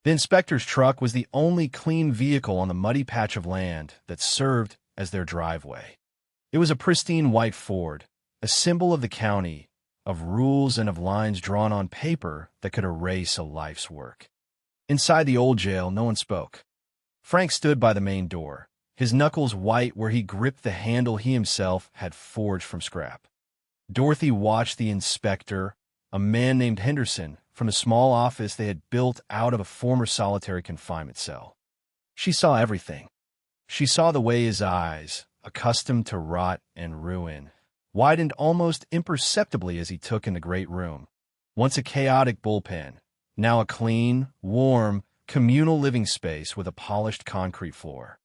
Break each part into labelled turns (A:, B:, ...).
A: The inspector's truck was the only clean vehicle on the muddy patch of land that served as their driveway. It was a pristine white Ford, a symbol of the county, of rules and of lines drawn on paper that could erase a life's work. Inside the old jail, no one spoke. Frank stood by the main door, his knuckles white where he gripped the handle he himself had forged from scrap. Dorothy watched the inspector, a man named Henderson, from a small office they had built out of a former solitary confinement cell. She saw everything. She saw the way his eyes, accustomed to rot and ruin, widened almost imperceptibly as he took in the great room, once a chaotic bullpen, now a clean, warm, communal living space with a polished concrete floor.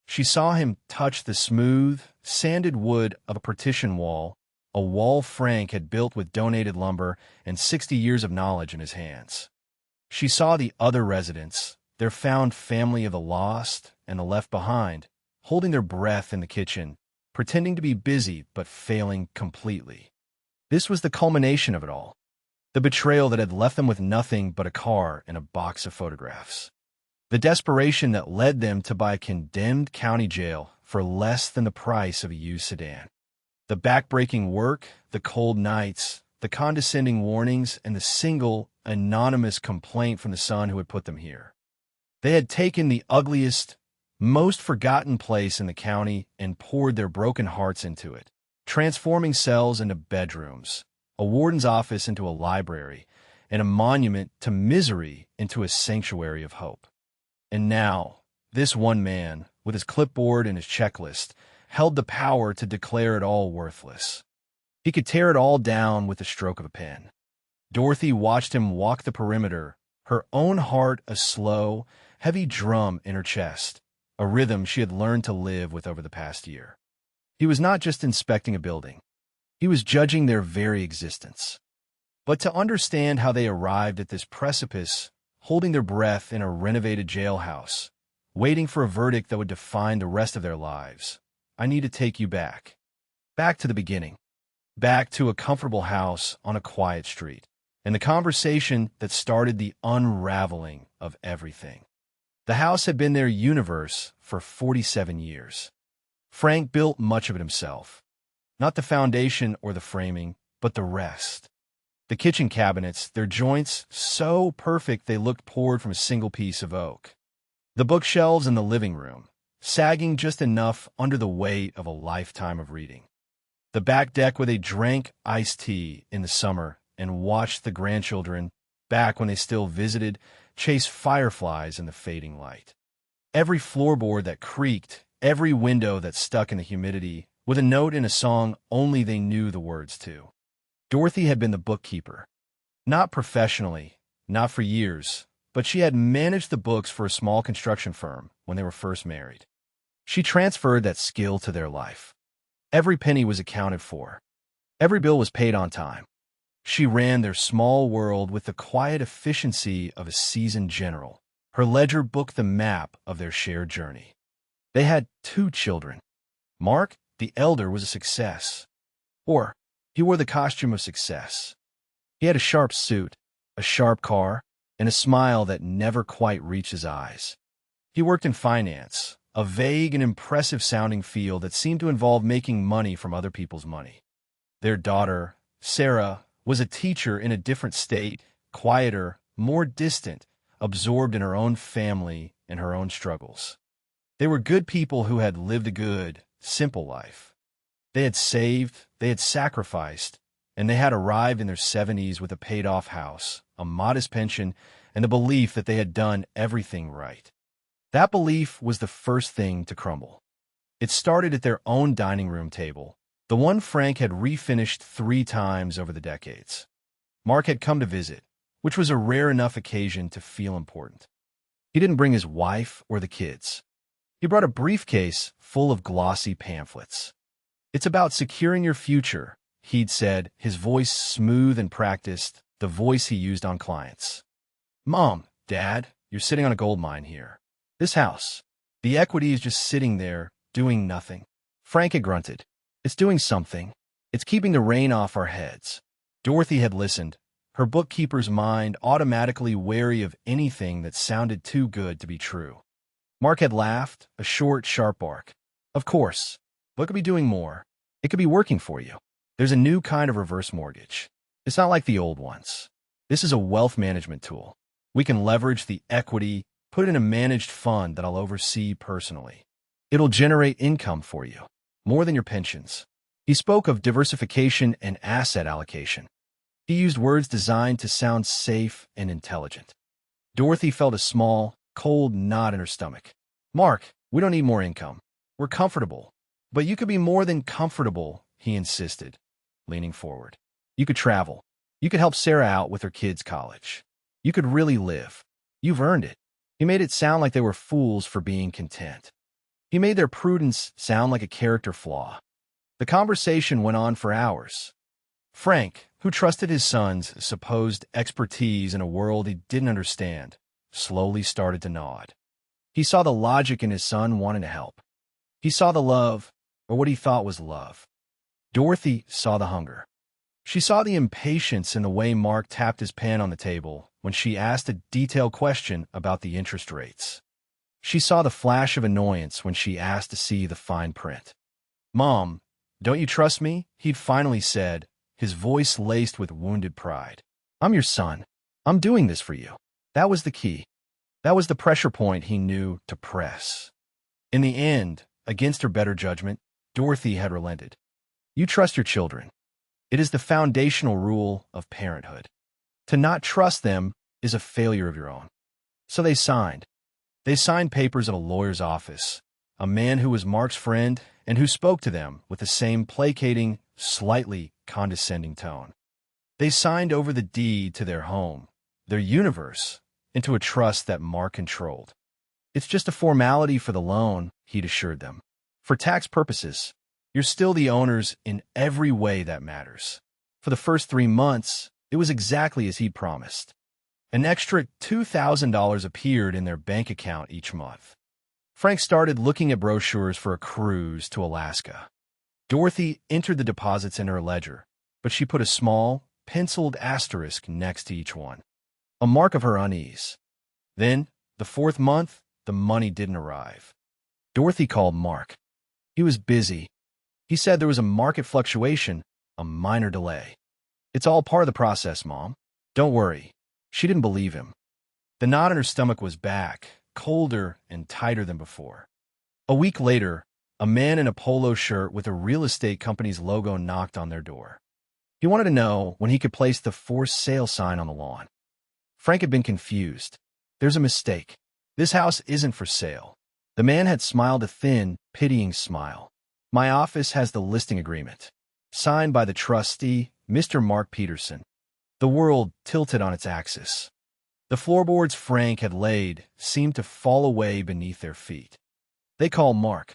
A: She saw him touch the smooth, sanded wood of a partition wall, a wall Frank had built with donated lumber and 60 years of knowledge in his hands. She saw the other residents, their found family of the lost and the left behind, holding their breath in the kitchen, pretending to be busy but failing completely. This was the culmination of it all, the betrayal that had left them with nothing but a car and a box of photographs. The desperation that led them to buy a condemned county jail for less than the price of a used sedan. The backbreaking work, the cold nights, the condescending warnings, and the single, anonymous complaint from the son who had put them here. They had taken the ugliest, most forgotten place in the county and poured their broken hearts into it, transforming cells into bedrooms, a warden's office into a library, and a monument to misery into a sanctuary of hope. And now, this one man, with his clipboard and his checklist, held the power to declare it all worthless. He could tear it all down with the stroke of a pen. Dorothy watched him walk the perimeter, her own heart a slow, heavy drum in her chest, a rhythm she had learned to live with over the past year. He was not just inspecting a building. He was judging their very existence. But to understand how they arrived at this precipice, holding their breath in a renovated jailhouse, waiting for a verdict that would define the rest of their lives, I need to take you back. Back to the beginning. Back to a comfortable house on a quiet street, and the conversation that started the unraveling of everything. The house had been their universe for 47 years. Frank built much of it himself. Not the foundation or the framing, but the rest. The kitchen cabinets, their joints so perfect they looked poured from a single piece of oak. The bookshelves in the living room, sagging just enough under the weight of a lifetime of reading. The back deck where they drank iced tea in the summer and watched the grandchildren, back when they still visited, chase fireflies in the fading light. Every floorboard that creaked, every window that stuck in the humidity, with a note in a song only they knew the words to. Dorothy had been the bookkeeper. Not professionally, not for years, but she had managed the books for a small construction firm when they were first married. She transferred that skill to their life. Every penny was accounted for. Every bill was paid on time. She ran their small world with the quiet efficiency of a seasoned general. Her ledger booked the map of their shared journey. They had 2 children. Mark, the elder, was a success. Or, he wore the costume of success. He had a sharp suit, a sharp car, and a smile that never quite reached his eyes. He worked in finance, a vague and impressive-sounding field that seemed to involve making money from other people's money. Their daughter, Sarah, was a teacher in a different state, quieter, more distant, absorbed in her own family and her own struggles. They were good people who had lived a good, simple life. They had saved, they had sacrificed, and they had arrived in their 70s with a paid-off house, a modest pension, and the belief that they had done everything right. That belief was the first thing to crumble. It started at their own dining room table, the one Frank had refinished 3 times over the decades. Mark had come to visit, which was a rare enough occasion to feel important. He didn't bring his wife or the kids. He brought a briefcase full of glossy pamphlets. "It's about securing your future," he'd said, his voice smooth and practiced, the voice he used on clients. "Mom, Dad, you're sitting on a gold mine here. This house, the equity is just sitting there, doing nothing." Frank had grunted. "It's doing something. It's keeping the rain off our heads." Dorothy had listened, her bookkeeper's mind automatically wary of anything that sounded too good to be true. Mark had laughed, a short, sharp bark. Of course. What could be doing more? It could be working for you. There's a new kind of reverse mortgage. It's not like the old ones. This is a wealth management tool. We can leverage the equity, put it in a managed fund that I'll oversee personally. It'll generate income for you, more than your pensions. He spoke of diversification and asset allocation. He used words designed to sound safe and intelligent. Dorothy felt a small, cold knot in her stomach. Mark, we don't need more income. We're comfortable. But you could be more than comfortable, he insisted, leaning forward. You could travel. You could help Sarah out with her kids' college. You could really live. You've earned it. He made it sound like they were fools for being content. He made their prudence sound like a character flaw. The conversation went on for hours. Frank, who trusted his son's supposed expertise in a world he didn't understand, slowly started to nod. He saw the logic in his son wanting to help. He saw the love, or what he thought was love. Dorothy saw the hunger. She saw the impatience in the way Mark tapped his pen on the table when she asked a detailed question about the interest rates. She saw the flash of annoyance when she asked to see the fine print. Mom, don't you trust me? He'd finally said, his voice laced with wounded pride. I'm your son. I'm doing this for you. That was the key. That was the pressure point he knew to press. In the end, against her better judgment, Dorothy had relented. You trust your children. It is the foundational rule of parenthood. To not trust them is a failure of your own. So they signed. They signed papers at a lawyer's office, a man who was Mark's friend and who spoke to them with the same placating, slightly condescending tone. They signed over the deed to their home, their universe, into a trust that Mark controlled. It's just a formality for the loan, he'd assured them. For tax purposes, you're still the owners in every way that matters. For the first 3 months, it was exactly as he'd promised. An extra $2,000 appeared in their bank account each month. Frank started looking at brochures for a cruise to Alaska. Dorothy entered the deposits in her ledger, but she put a small, penciled asterisk next to each one, a mark of her unease. Then, the 4th month, the money didn't arrive. Dorothy called Mark. He was busy. He said there was a market fluctuation, a minor delay. It's all part of the process, Mom. Don't worry. She didn't believe him. The knot in her stomach was back, colder and tighter than before. A week later, a man in a polo shirt with a real estate company's logo knocked on their door. He wanted to know when he could place the for sale sign on the lawn. Frank had been confused. There's a mistake. This house isn't for sale. The man had smiled a thin, pitying smile. My office has the listing agreement. Signed by the trustee, Mr. Mark Peterson. The world tilted on its axis. The floorboards Frank had laid seemed to fall away beneath their feet. They called Mark.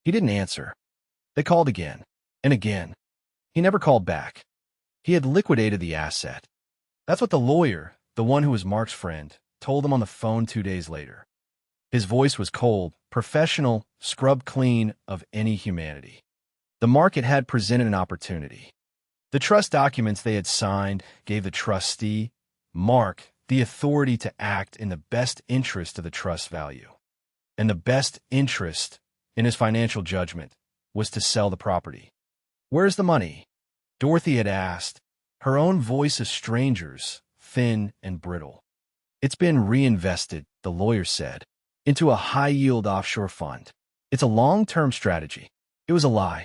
A: He didn't answer. They called again, and again. He never called back. He had liquidated the asset. That's what the lawyer, the one who was Mark's friend, told him on the phone 2 days later. His voice was cold, professional, scrubbed clean of any humanity. The market had presented an opportunity. The trust documents they had signed gave the trustee, Mark, the authority to act in the best interest of the trust value. And the best interest, in his financial judgment, was to sell the property. Where's the money? Dorothy had asked, her own voice a stranger's, thin and brittle. It's been reinvested, the lawyer said, into a high-yield offshore fund. It's a long-term strategy. It was a lie.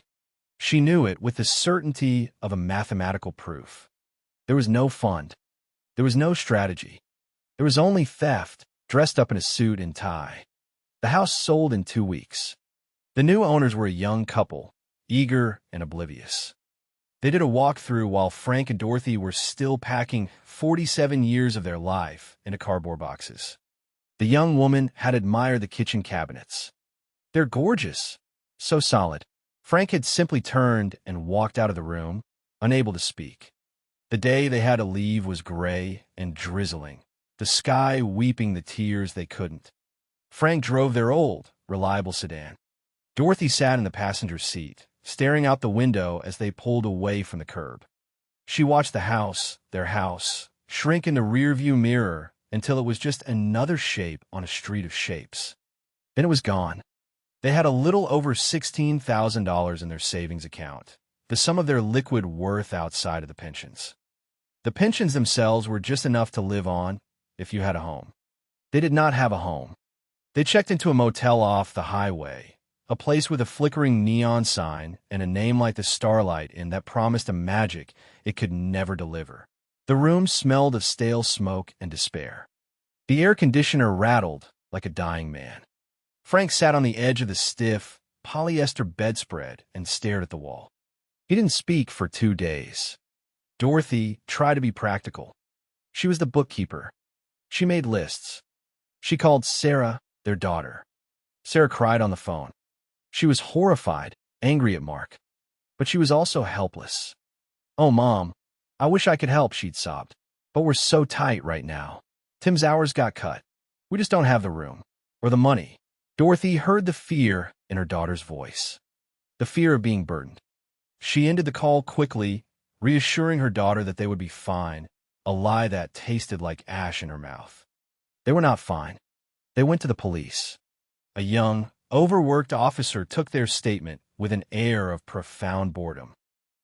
A: She knew it with the certainty of a mathematical proof. There was no fund. There was no strategy. There was only theft, dressed up in a suit and tie. The house sold in 2 weeks. The new owners were a young couple, eager and oblivious. They did a walkthrough while Frank and Dorothy were still packing 47 years of their life into cardboard boxes. The young woman had admired the kitchen cabinets. They're gorgeous. So solid. Frank had simply turned and walked out of the room, unable to speak. The day they had to leave was gray and drizzling, the sky weeping the tears they couldn't. Frank drove their old, reliable sedan. Dorothy sat in the passenger seat, staring out the window as they pulled away from the curb. She watched the house, their house, shrink in the rearview mirror until it was just another shape on a street of shapes. Then it was gone. They had a little over $16,000 in their savings account, the sum of their liquid worth outside of the pensions. The pensions themselves were just enough to live on if you had a home. They did not have a home. They checked into a motel off the highway, a place with a flickering neon sign and a name like the Starlight Inn that promised a magic it could never deliver. The room smelled of stale smoke and despair. The air conditioner rattled like a dying man. Frank sat on the edge of the stiff, polyester bedspread and stared at the wall. He didn't speak for 2 days. Dorothy tried to be practical. She was the bookkeeper. She made lists. She called Sarah their daughter. Sarah cried on the phone. She was horrified, angry at Mark. But she was also helpless. "Oh, Mom, I wish I could help," she'd sobbed. "But we're so tight right now. Tim's hours got cut. We just don't have the room. Or the money." Dorothy heard the fear in her daughter's voice. The fear of being burdened. She ended the call quickly, reassuring her daughter that they would be fine, a lie that tasted like ash in her mouth. They were not fine. They went to the police. A young, overworked officer took their statement with an air of profound boredom.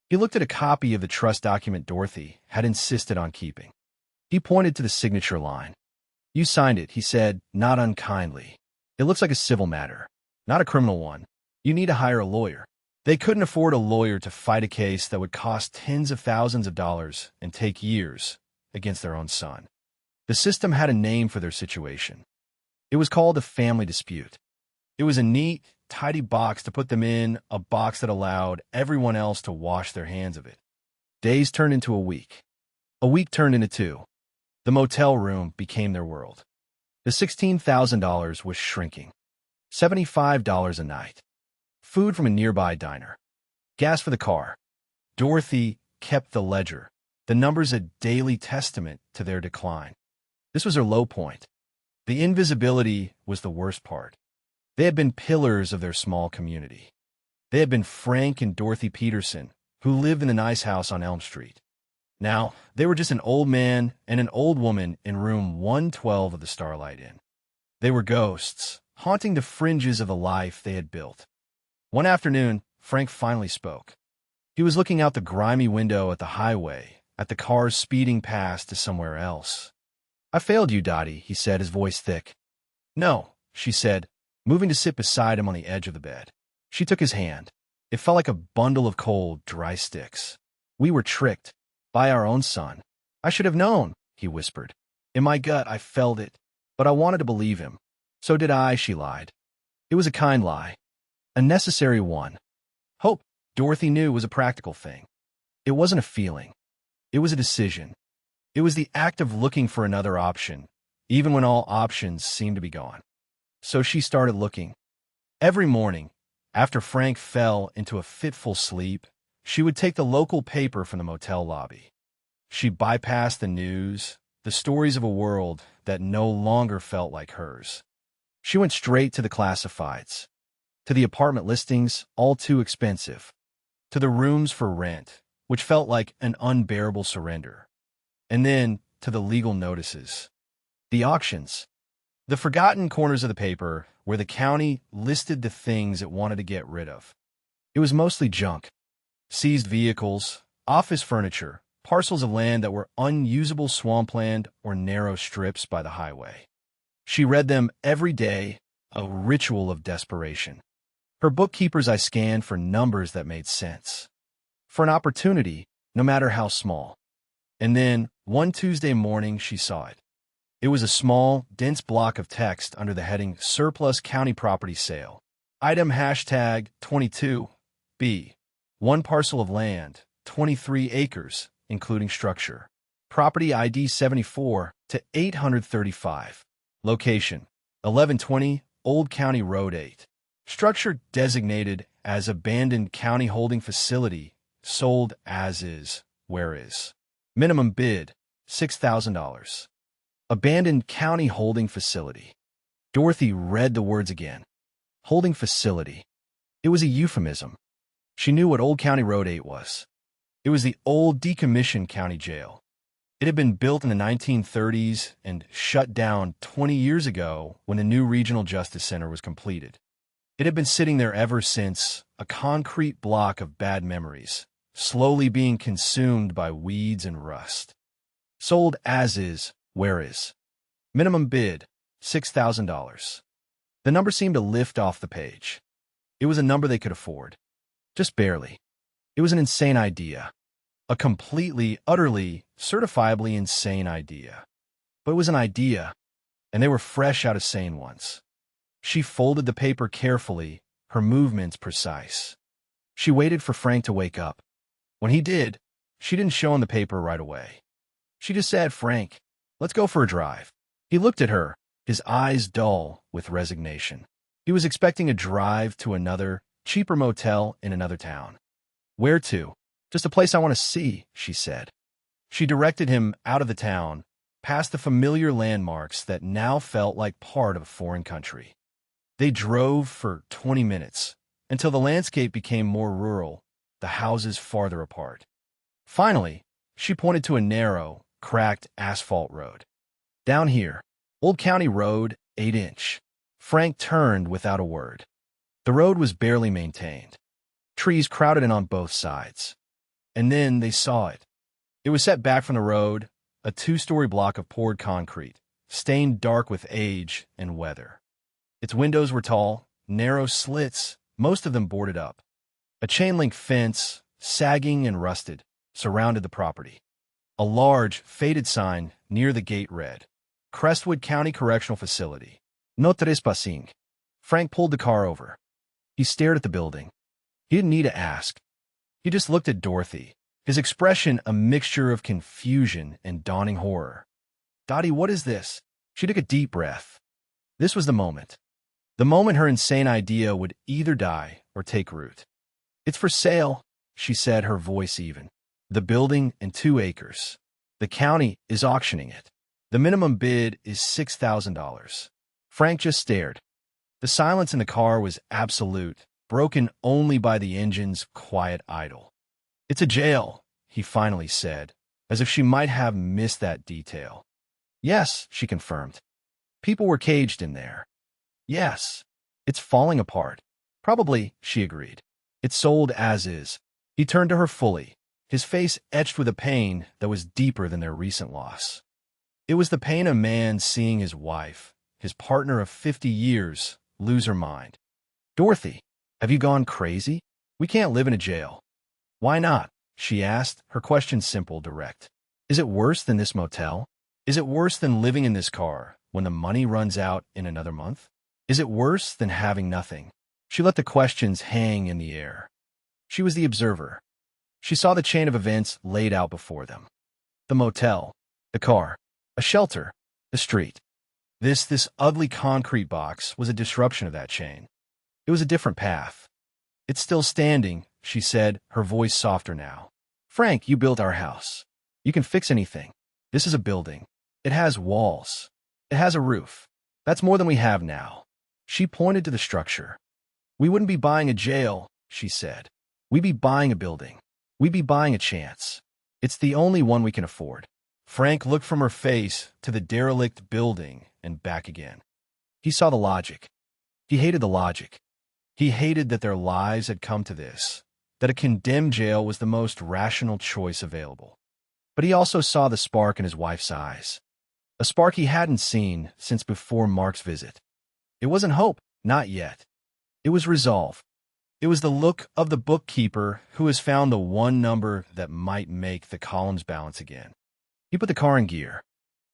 A: He looked at a copy of the trust document Dorothy had insisted on keeping. He pointed to the signature line. "You signed it," he said, not unkindly. "It looks like a civil matter, not a criminal one. You need to hire a lawyer." They couldn't afford a lawyer to fight a case that would cost tens of thousands of dollars and take years against their own son. The system had a name for their situation. It was called a family dispute. It was a neat, tidy box to put them in, a box that allowed everyone else to wash their hands of it. Days turned into a week. A week turned into 2. The motel room became their world. The $16,000 was shrinking. $75 a night. Food from a nearby diner. Gas for the car. Dorothy kept the ledger, the numbers a daily testament to their decline. This was her low point. The invisibility was the worst part. They had been pillars of their small community. They had been Frank and Dorothy Peterson, who lived in the nice house on Elm Street. Now, they were just an old man and an old woman in room 112 of the Starlight Inn. They were ghosts, haunting the fringes of the life they had built. One afternoon, Frank finally spoke. He was looking out the grimy window at the highway, at the cars speeding past to somewhere else. "I failed you, Dottie," he said, his voice thick. "No," she said, moving to sit beside him on the edge of the bed. She took his hand. It felt like a bundle of cold, dry sticks. "We were tricked. By our own son. I should have known," he whispered. "In my gut, I felt it, but I wanted to believe him." "So did I," she lied. It was a kind lie. A necessary one. Hope, Dorothy knew, was a practical thing. It wasn't a feeling. It was a decision. It was the act of looking for another option, even when all options seemed to be gone. So she started looking. Every morning, after Frank fell into a fitful sleep, she would take the local paper from the motel lobby. She bypassed the news, the stories of a world that no longer felt like hers. She went straight to the classifieds, to the apartment listings, all too expensive, to the rooms for rent, which felt like an unbearable surrender, and then to the legal notices, the auctions, the forgotten corners of the paper where the county listed the things it wanted to get rid of. It was mostly junk. Seized vehicles, office furniture, parcels of land that were unusable swampland or narrow strips by the highway. She read them every day, a ritual of desperation. Her bookkeeper's eye scanned for numbers that made sense. For an opportunity, no matter how small. And then, one Tuesday morning, she saw it. It was a small, dense block of text under the heading Surplus County Property Sale. Item hashtag 22B. One parcel of land, 23 acres, including structure. Property ID 74 to 835. Location, 1120 Old County Road 8. Structure designated as abandoned county holding facility, sold as is, where is. Minimum bid, $6,000. Abandoned county holding facility. Dorothy read the words again. Holding facility. It was a euphemism. She knew what Old County Road 8 was. It was the old decommissioned county jail. It had been built in the 1930s and shut down 20 years ago when the new Regional Justice Center was completed. It had been sitting there ever since, a concrete block of bad memories, slowly being consumed by weeds and rust. Sold as is, where is? Minimum bid, $6,000. The number seemed to lift off the page. It was a number they could afford. Just barely. It was an insane idea. A completely, utterly, certifiably insane idea. But it was an idea, and they were fresh out of sane ones. She folded the paper carefully, her movements precise. She waited for Frank to wake up. When he did, she didn't show him the paper right away. She just said, "Frank, let's go for a drive." He looked at her, his eyes dull with resignation. He was expecting a drive to another, cheaper motel in another town. "Where to?" "Just a place I want to see," she said. She directed him out of the town, past the familiar landmarks that now felt like part of a foreign country. They drove for 20 minutes, until the landscape became more rural, the houses farther apart. Finally, she pointed to a narrow, cracked asphalt road. "Down here, Old County Road, 8-inch. Frank turned without a word. The road was barely maintained. Trees crowded in on both sides. And then they saw it. It was set back from the road, a 2-story block of poured concrete, stained dark with age and weather. Its windows were tall, narrow slits, most of them boarded up. A chain-link fence, sagging and rusted, surrounded the property. A large, faded sign near the gate read, "Crestwood County Correctional Facility. No trespassing." Frank pulled the car over. He stared at the building. He didn't need to ask. He just looked at Dorothy, his expression a mixture of confusion and dawning horror. "Dottie, what is this?" She took a deep breath. This was the moment. The moment her insane idea would either die or take root. "It's for sale," she said, her voice even. "The building and 2 acres. The county is auctioning it. The minimum bid is $6,000. Frank just stared. The silence in the car was absolute, broken only by the engine's quiet idle. "It's a jail," he finally said, as if she might have missed that detail. "Yes," she confirmed. "People were caged in there." "Yes. It's falling apart." "Probably," she agreed. "It's sold as is." He turned to her fully, his face etched with a pain that was deeper than their recent loss. It was the pain of a man seeing his wife, his partner of 50 years, lose her mind. "Dorothy, have you gone crazy? We can't live in a jail." "Why not?" she asked, her question simple, direct. "Is it worse than this motel? Is it worse than living in this car when the money runs out in another month? Is it worse than having nothing?" She let the questions hang in the air. She was the observer. She saw the chain of events laid out before them. The motel, the car, a shelter, the street. This ugly concrete box was a disruption of that chain. It was a different path. "It's still standing," she said, her voice softer now. "Frank, you built our house. You can fix anything. This is a building. It has walls. It has a roof. That's more than we have now." She pointed to the structure. "We wouldn't be buying a jail," she said. "We'd be buying a building. We'd be buying a chance. It's the only one we can afford." Frank looked from her face to the derelict building and back again. He saw the logic. He hated the logic. He hated that their lives had come to this, that a condemned jail was the most rational choice available. But he also saw the spark in his wife's eyes, a spark he hadn't seen since before Mark's visit. It wasn't hope, not yet. It was resolve. It was the look of the bookkeeper who has found the one number that might make the columns balance again. He put the car in gear.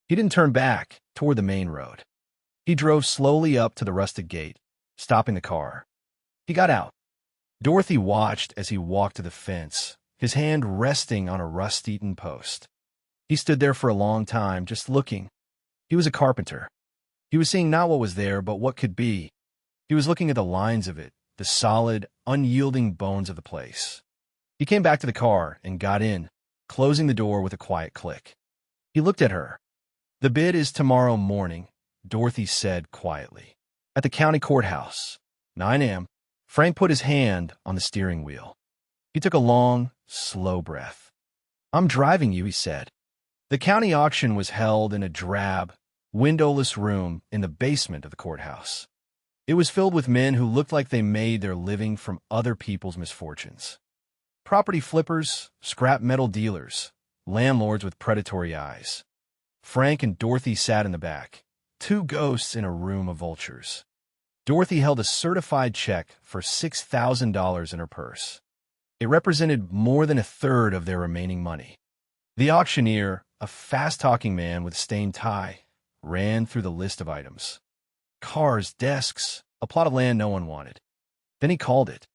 A: He didn't turn back toward the main road. He drove slowly up to the rusted gate, stopping the car. He got out. Dorothy watched as he walked to the fence, his hand resting on a rust-eaten post. He stood there for a long time, just looking. He was a carpenter. He was seeing not what was there, but what could be. He was looking at the lines of it, the solid, unyielding bones of the place. He came back to the car and got in, closing the door with a quiet click. He looked at her. "The bid is tomorrow morning," Dorothy said quietly. "At the county courthouse, 9 a.m. Frank put his hand on the steering wheel. He took a long, slow breath. "I'm driving you," he said. The county auction was held in a drab, windowless room in the basement of the courthouse. It was filled with men who looked like they made their living from other people's misfortunes. Property flippers, scrap metal dealers, landlords with predatory eyes. Frank and Dorothy sat in the back, two ghosts in a room of vultures. Dorothy held a certified check for $6,000 in her purse. It represented more than a third of their remaining money. The auctioneer, a fast-talking man with a stained tie, ran through the list of items. Cars, desks, a plot of land no one wanted. Then he called it.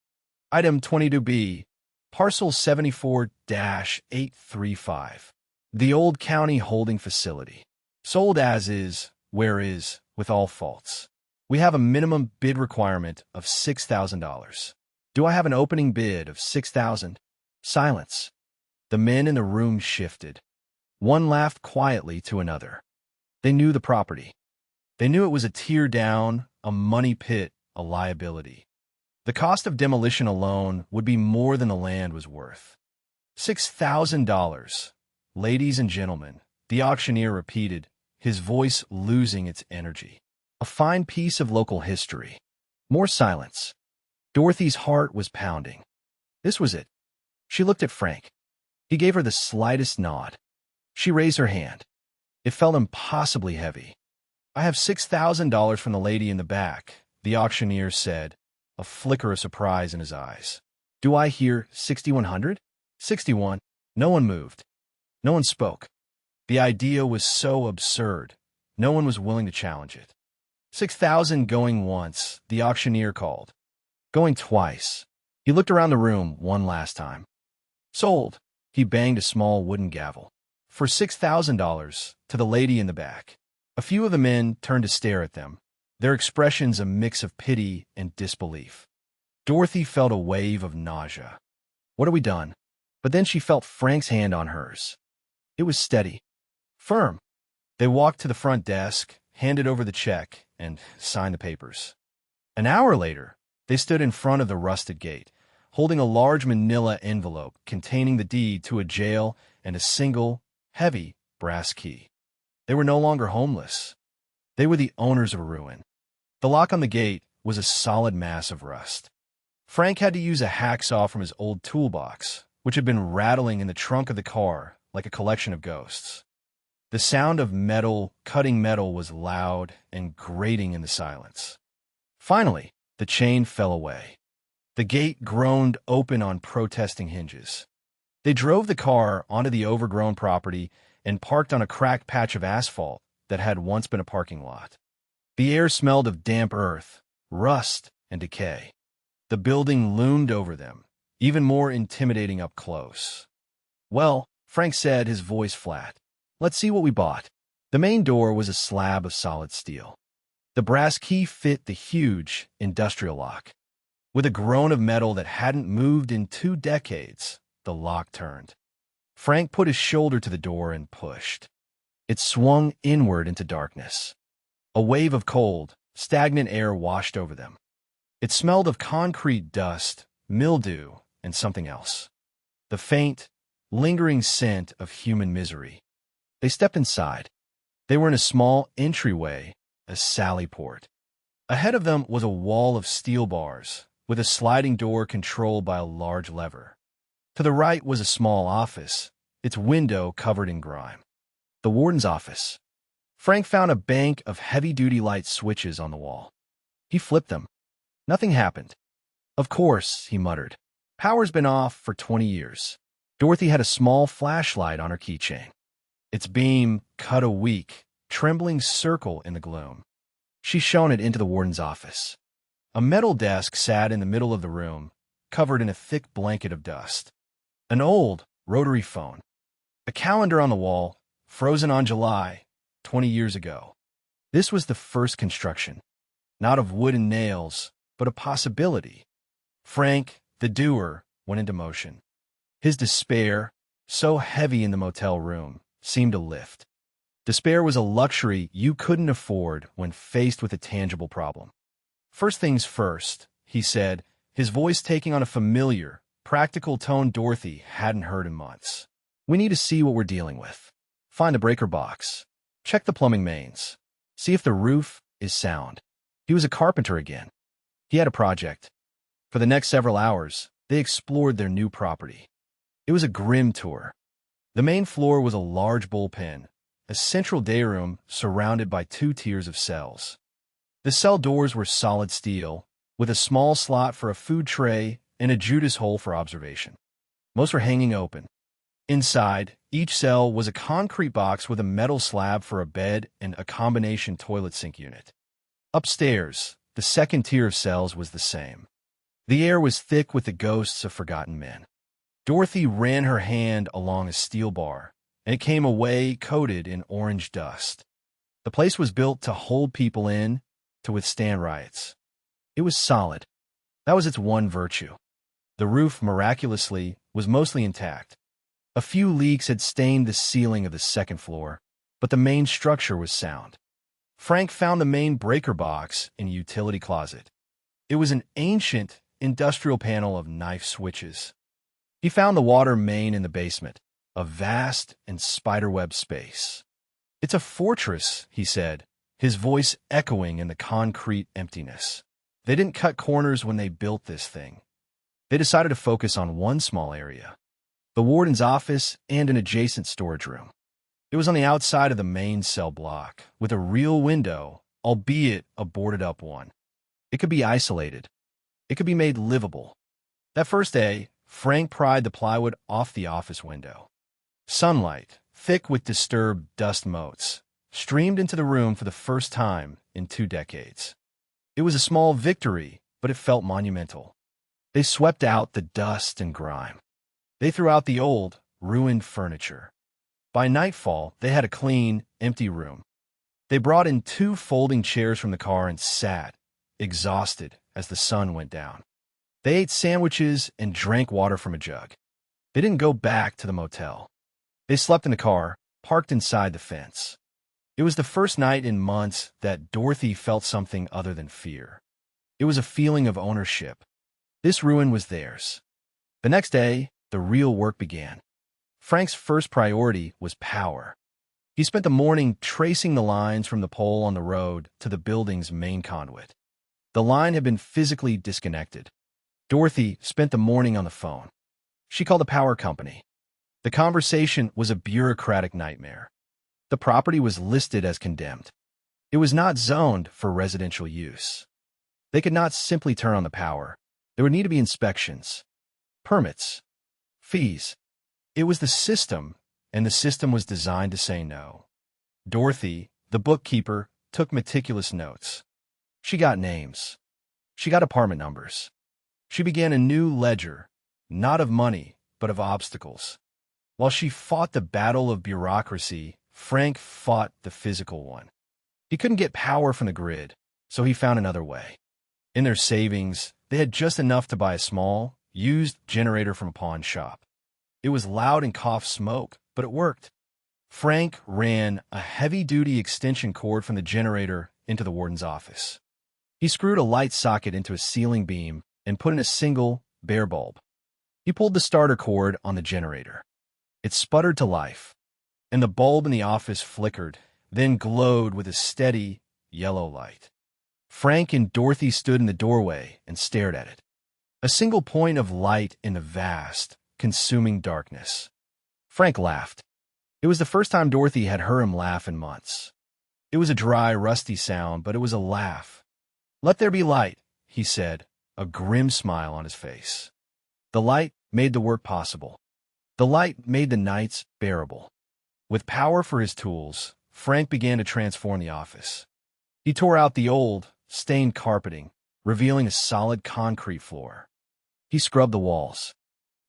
A: Item 22B, parcel 74-835. The Old County Holding Facility. Sold as is, where is, with all faults. We have a minimum bid requirement of $6,000. Do I have an opening bid of $6,000? Silence. The men in the room shifted. One laughed quietly to another. They knew the property. They knew it was a tear down, a money pit, a liability. The cost of demolition alone would be more than the land was worth. $6,000. Ladies and gentlemen, the auctioneer repeated, his voice losing its energy. A fine piece of local history. More silence. Dorothy's heart was pounding. This was it. She looked at Frank. He gave her the slightest nod. She raised her hand. It felt impossibly heavy. I have $6,000 from the lady in the back, the auctioneer said, a flicker of surprise in his eyes. Do I hear 6,100? 61. No one moved. No one spoke. The idea was so absurd. No one was willing to challenge it. 6,000 going once, the auctioneer called. Going twice. He looked around the room one last time. Sold. He banged a small wooden gavel. For $6,000 to the lady in the back. A few of the men turned to stare at them, their expressions a mix of pity and disbelief. Dorothy felt a wave of nausea. What have we done? But then she felt Frank's hand on hers. It was steady, firm. They walked to the front desk, handed over the check, and signed the papers. An hour later, they stood in front of the rusted gate, holding a large manila envelope containing the deed to a jail and a single, heavy, brass key. They were no longer homeless. They were the owners of a ruin. The lock on the gate was a solid mass of rust. Frank had to use a hacksaw from his old toolbox, which had been rattling in the trunk of the car like a collection of ghosts. The sound of metal cutting metal was loud and grating in the silence. Finally, the chain fell away. The gate groaned open on protesting hinges. They drove the car onto the overgrown property and parked on a cracked patch of asphalt that had once been a parking lot. The air smelled of damp earth, rust, and decay. The building loomed over them, even more intimidating up close. Well, Frank said, his voice flat. Let's see what we bought. The main door was a slab of solid steel. The brass key fit the huge industrial lock. With a groan of metal that hadn't moved in 2 decades, the lock turned. Frank put his shoulder to the door and pushed. It swung inward into darkness. A wave of cold, stagnant air washed over them. It smelled of concrete dust, mildew, and something else. The faint, lingering scent of human misery. They stepped inside. They were in a small entryway, a sally port. Ahead of them was a wall of steel bars, with a sliding door controlled by a large lever. To the right was a small office, its window covered in grime. The warden's office. Frank found a bank of heavy-duty light switches on the wall. He flipped them. Nothing happened. Of course, he muttered. Power's been off for 20 years. Dorothy had a small flashlight on her keychain. Its beam cut a weak, trembling circle in the gloom. She shone it into the warden's office. A metal desk sat in the middle of the room, covered in a thick blanket of dust. An old rotary phone. A calendar on the wall, frozen on July, 20 years ago. This was the first construction, not of wood and nails, but a possibility. Frank, the doer, went into motion. His despair, so heavy in the motel room, seemed to lift. Despair was a luxury you couldn't afford when faced with a tangible problem. First things first, he said, his voice taking on a familiar, practical tone Dorothy hadn't heard in months. We need to see what we're dealing with. Find the breaker box. Check the plumbing mains. See if the roof is sound. He was a carpenter again. He had a project. For the next several hours, they explored their new property. It was a grim tour. The main floor was a large bullpen, a central day room surrounded by 2 tiers of cells. The cell doors were solid steel, with a small slot for a food tray and a Judas hole for observation. Most were hanging open. Inside, each cell was a concrete box with a metal slab for a bed and a combination toilet sink unit. Upstairs, the second tier of cells was the same. The air was thick with the ghosts of forgotten men. Dorothy ran her hand along a steel bar, and it came away coated in orange dust. The place was built to hold people in, to withstand riots. It was solid. That was its one virtue. The roof, miraculously, was mostly intact. A few leaks had stained the ceiling of the second floor, but the main structure was sound. Frank found the main breaker box in a utility closet. It was an ancient, industrial panel of knife switches. He found the water main in the basement, a vast and spiderweb space. "It's a fortress," he said, his voice echoing in the concrete emptiness. They didn't cut corners when they built this thing. They decided to focus on one small area, the warden's office and an adjacent storage room. It was on the outside of the main cell block, with a real window, albeit a boarded-up one. It could be isolated. It could be made livable. That first day, Frank pried the plywood off the office window. Sunlight, thick with disturbed dust motes, streamed into the room for the first time in 2 decades. It was a small victory, but it felt monumental. They swept out the dust and grime. They threw out the old, ruined furniture. By nightfall, they had a clean, empty room. They brought in 2 folding chairs from the car and sat, exhausted, as the sun went down. They ate sandwiches and drank water from a jug. They didn't go back to the motel. They slept in the car, parked inside the fence. It was the first night in months that Dorothy felt something other than fear. It was a feeling of ownership. This ruin was theirs. The next day, the real work began. Frank's first priority was power. He spent the morning tracing the lines from the pole on the road to the building's main conduit. The line had been physically disconnected. Dorothy spent the morning on the phone. She called the power company. The conversation was a bureaucratic nightmare. The property was listed as condemned. It was not zoned for residential use. They could not simply turn on the power. There would need to be inspections, permits, fees. It was the system, and the system was designed to say no. Dorothy, the bookkeeper, took meticulous notes. She got names. She got apartment numbers. She began a new ledger, not of money, but of obstacles. While she fought the battle of bureaucracy, Frank fought the physical one. He couldn't get power from the grid, so he found another way. In their savings, they had just enough to buy a small, used generator from a pawn shop. It was loud and coughed smoke, but it worked. Frank ran a heavy-duty extension cord from the generator into the warden's office. He screwed a light socket into a ceiling beam and put in a single, bare bulb. He pulled the starter cord on the generator. It sputtered to life, and the bulb in the office flickered, then glowed with a steady, yellow light. Frank and Dorothy stood in the doorway and stared at it. A single point of light in the vast, consuming darkness. Frank laughed. It was the first time Dorothy had heard him laugh in months. It was a dry, rusty sound, but it was a laugh. "Let there be light," he said, a grim smile on his face. The light made the work possible. The light made the nights bearable. With power for his tools, Frank began to transform the office. He tore out the old, stained carpeting, revealing a solid concrete floor. He scrubbed the walls.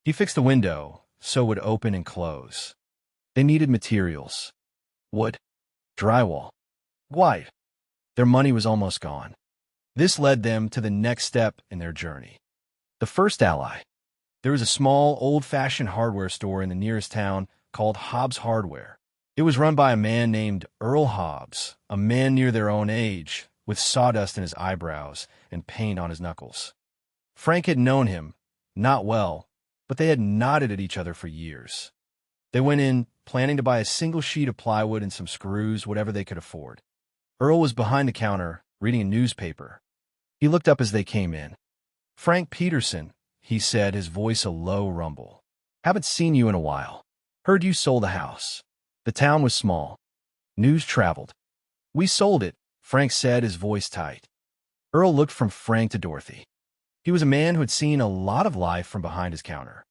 A: He fixed the window so it would open and close. They needed materials. Wood, drywall, white. Their money was almost gone. This led them to the next step in their journey. The first ally. There was a small, old-fashioned hardware store in the nearest town called Hobbs Hardware. It was run by a man named Earl Hobbs, a man near their own age, with sawdust in his eyebrows and paint on his knuckles. Frank had known him, not well, but they had nodded at each other for years. They went in, planning to buy a single sheet of plywood and some screws, whatever they could afford. Earl was behind the counter, reading a newspaper. He looked up as they came in. "Frank Peterson," he said, his voice a low rumble. "Haven't seen you in a while. Heard you sold a house." The town was small. News traveled. "We sold it," Frank said, his voice tight. Earl looked from Frank to Dorothy. He was a man who had seen a lot of life from behind his counter.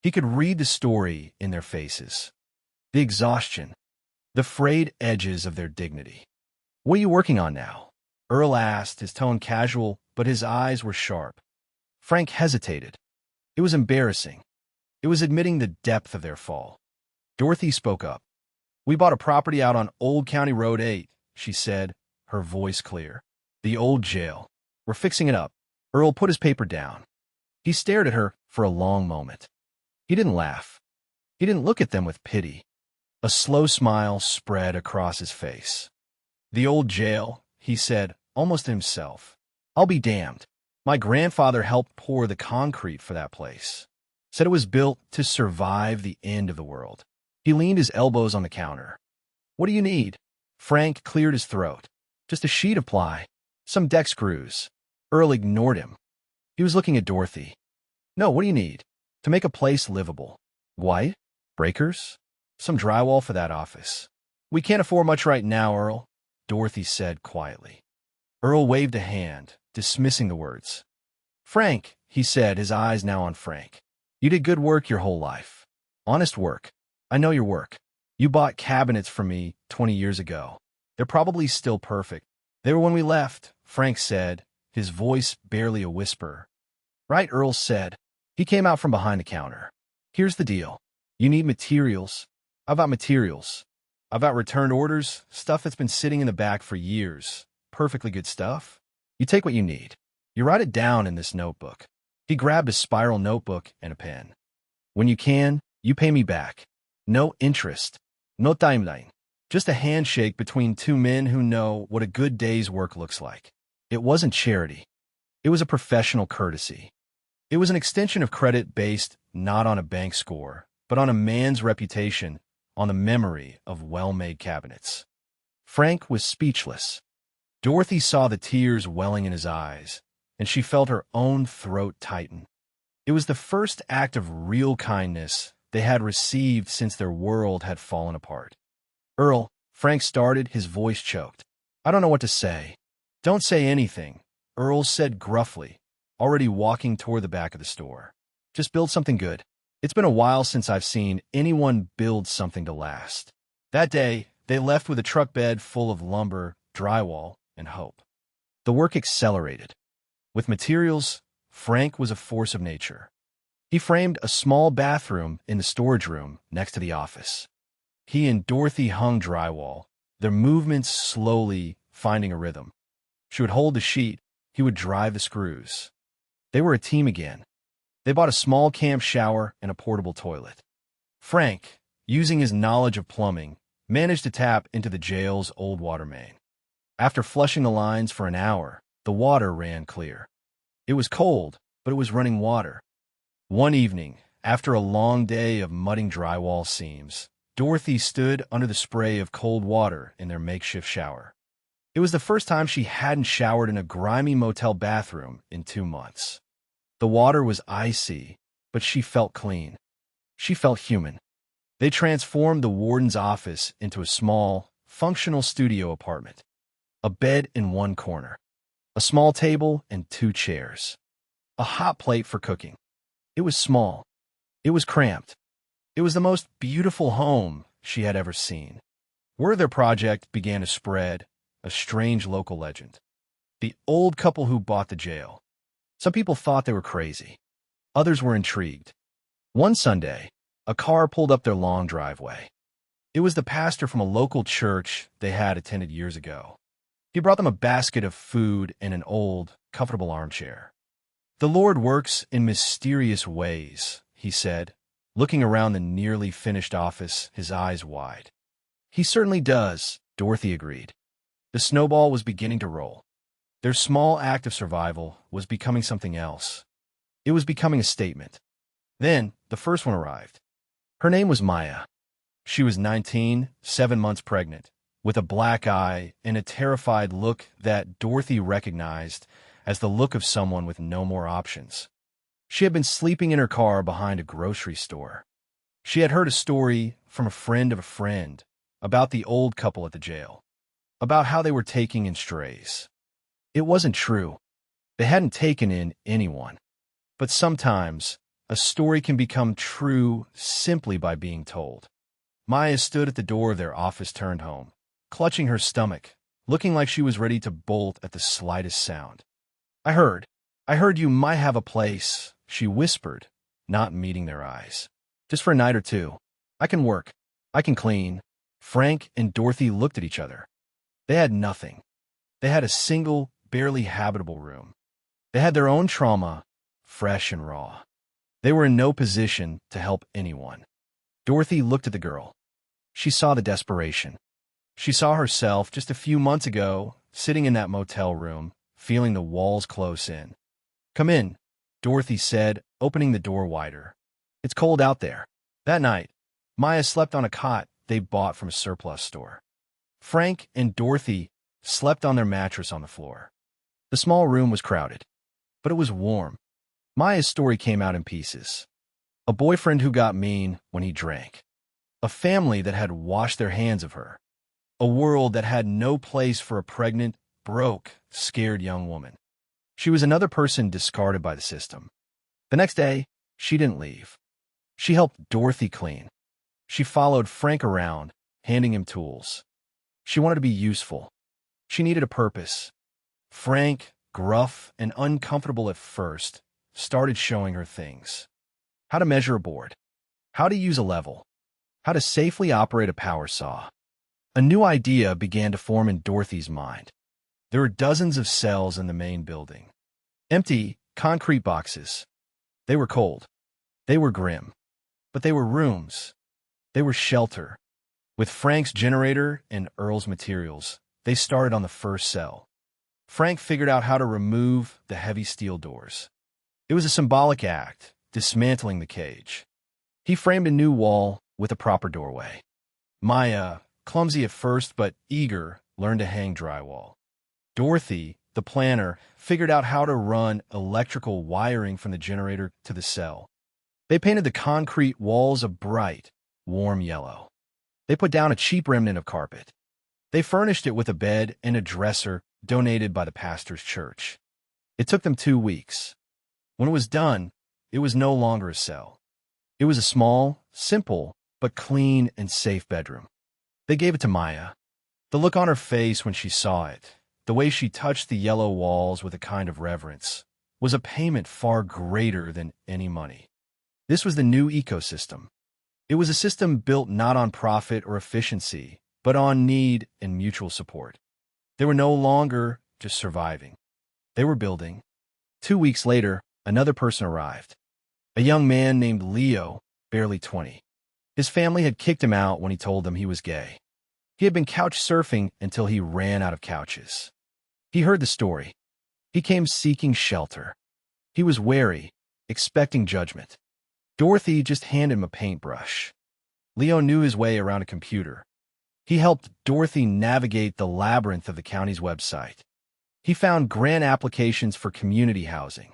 A: He could read the story in their faces, the exhaustion, the frayed edges of their dignity. "What are you working on now?" Earl asked, his tone casual, but his eyes were sharp. Frank hesitated. It was embarrassing. It was admitting the depth of their fall. Dorothy spoke up. "We bought a property out on Old County Road 8, she said, her voice clear. "The old jail. We're fixing it up." Earl put his paper down. He stared at her for a long moment. He didn't laugh. He didn't look at them with pity. A slow smile spread across his face. "The old jail," he said, almost to himself. "I'll be damned. My grandfather helped pour the concrete for that place. Said it was built to survive the end of the world." He leaned his elbows on the counter. "What do you need?" Frank cleared his throat. "Just a sheet of ply. Some deck screws." Earl ignored him. He was looking at Dorothy. "No, what do you need?" "To make a place livable." "White? Breakers? Some drywall for that office." "We can't afford much right now, Earl," Dorothy said quietly. Earl waved a hand, dismissing the words. "Frank," he said, his eyes now on Frank. "You did good work your whole life. Honest work. I know your work. You bought cabinets from me 20 years ago. They're probably still perfect. They were when we left," Frank said, his voice barely a whisper. "Right," Earl said. He came out from behind the counter. "Here's the deal. You need materials. I've got materials. I've got returned orders, stuff that's been sitting in the back for years. Perfectly good stuff. You take what you need. You write it down in this notebook." He grabbed a spiral notebook and a pen. "When you can, you pay me back. No interest. No timeline. Just a handshake between two men who know what a good day's work looks like." It wasn't charity. It was a professional courtesy. It was an extension of credit based not on a bank score, but on a man's reputation, on the memory of well-made cabinets. Frank was speechless. Dorothy saw the tears welling in his eyes, and she felt her own throat tighten. It was the first act of real kindness they had received since their world had fallen apart. "Earl," Frank started, his voice choked. "I don't know what to say." "Don't say anything," Earl said gruffly, already walking toward the back of the store. "Just build something good. It's been a while since I've seen anyone build something to last." That day, they left with a truck bed full of lumber, drywall, and hope. The work accelerated. With materials, Frank was a force of nature. He framed a small bathroom in the storage room next to the office. He and Dorothy hung drywall, their movements slowly finding a rhythm. She would hold the sheet, he would drive the screws. They were a team again. They bought a small camp shower and a portable toilet. Frank, using his knowledge of plumbing, managed to tap into the jail's old water main. After flushing the lines for an hour, the water ran clear. It was cold, but it was running water. One evening, after a long day of mudding drywall seams, Dorothy stood under the spray of cold water in their makeshift shower. It was the first time she hadn't showered in a grimy motel bathroom in 2 months. The water was icy, but she felt clean. She felt human. They transformed the warden's office into a small, functional studio apartment. A bed in one corner. A small table and 2 chairs. A hot plate for cooking. It was small. It was cramped. It was the most beautiful home she had ever seen. Word of their project began to spread, a strange local legend. The old couple who bought the jail. Some people thought they were crazy. Others were intrigued. One Sunday, a car pulled up their long driveway. It was the pastor from a local church they had attended years ago. He brought them a basket of food and an old, comfortable armchair. "The Lord works in mysterious ways," he said, looking around the nearly finished office, his eyes wide. "He certainly does," Dorothy agreed. The snowball was beginning to roll. Their small act of survival was becoming something else. It was becoming a statement. Then, the first one arrived. Her name was Maya. She was 19, 7 months pregnant, with a black eye and a terrified look that Dorothy recognized as the look of someone with no more options. She had been sleeping in her car behind a grocery store. She had heard a story from a friend of a friend about the old couple at the jail, about how they were taking in strays. It wasn't true. They hadn't taken in anyone. But sometimes, a story can become true simply by being told. Maya stood at the door of their office turned home, clutching her stomach, looking like she was ready to bolt at the slightest sound. I heard you might have a place, she whispered, not meeting their eyes. Just for a night or two. I can work. I can clean. Frank and Dorothy looked at each other. They had nothing. They had a single, barely habitable room. They had their own trauma, fresh and raw. They were in no position to help anyone. Dorothy looked at the girl. She saw the desperation. She saw herself just a few months ago, sitting in that motel room, feeling the walls close in. Come in, Dorothy said, opening the door wider. It's cold out there. That night, Maya slept on a cot they bought from a surplus store. Frank and Dorothy slept on their mattress on the floor. The small room was crowded, but it was warm. Maya's story came out in pieces. A boyfriend who got mean when he drank. A family that had washed their hands of her. A world that had no place for a pregnant, broke, scared young woman. She was another person discarded by the system. The next day, she didn't leave. She helped Dorothy clean. She followed Frank around, handing him tools. She wanted to be useful. She needed a purpose. Frank, gruff and uncomfortable at first, started showing her things. How to measure a board. How to use a level. How to safely operate a power saw. A new idea began to form in Dorothy's mind. There were dozens of cells in the main building. Empty, concrete boxes. They were cold. They were grim. But they were rooms. They were shelter. With Frank's generator and Earl's materials, they started on the first cell. Frank figured out how to remove the heavy steel doors. It was a symbolic act, dismantling the cage. He framed a new wall with a proper doorway. Maya, clumsy at first but eager, learned to hang drywall. Dorothy, the planner, figured out how to run electrical wiring from the generator to the cell. They painted the concrete walls a bright, warm yellow. They put down a cheap remnant of carpet. They furnished it with a bed and a dresser donated by the pastor's church. It took them 2 weeks. When it was done, it was no longer a cell. It was a small, simple, but clean and safe bedroom. They gave it to Maya. The look on her face when she saw it, the way she touched the yellow walls with a kind of reverence, was a payment far greater than any money. This was the new ecosystem. It was a system built not on profit or efficiency, but on need and mutual support. They were no longer just surviving. They were building. 2 weeks later, another person arrived. A young man named Leo, barely 20. His family had kicked him out when he told them he was gay. He had been couch surfing until he ran out of couches. He heard the story. He came seeking shelter. He was wary, expecting judgment. Dorothy just handed him a paintbrush. Leo knew his way around a computer. He helped Dorothy navigate the labyrinth of the county's website. He found grant applications for community housing.